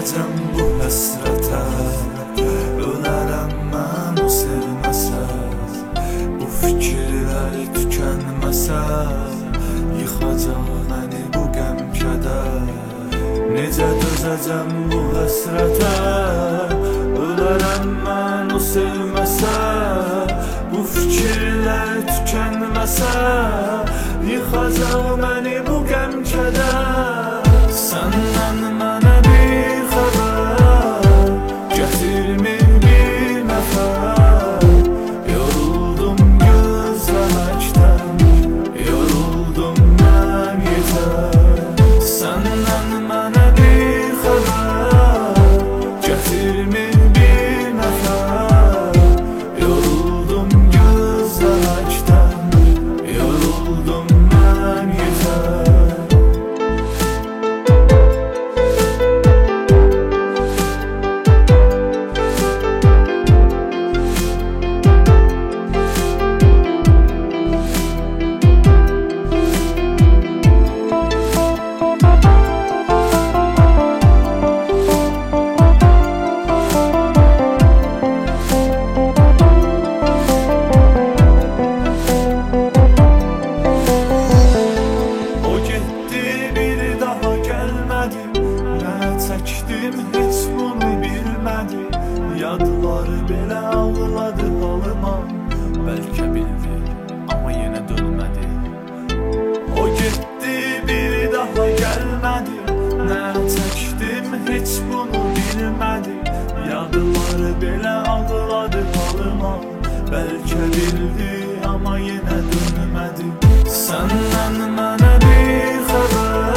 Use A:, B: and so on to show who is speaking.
A: dözəcəm bu həsrətə. Ölərəm mən o sevməsə, bu fikirlər tükənməsə, yıxacaq məni bu qəm-kədər. Necə dözəcəm bu həsrətə? Ölərəm mən o sevməsə, bu fikirlər tükənməsə, yıxacaq məni bu qəm-kədər. Səndən mənə bir xəbər gətirmir bir nəfər. Yoruldum gözləməkdən, yoruldum mən yetər. Səndən mənə bir xəbər gətirmir bir nəfər. Yoruldum gözləməkdən, yoruldum mən yetər. Çəkdim, heç bunu bilmədi. Yadları belə ağladı halıma. Bəlkə bildi, amma yenə dönmədi. O getdi, bir daha gəlmədi. Nə çəkdim, heç bunu bilmədi. Yadları belə ağladı halıma. Bəlkə bildi, amma yenə dönmədi. Səndən mənə bir xəbər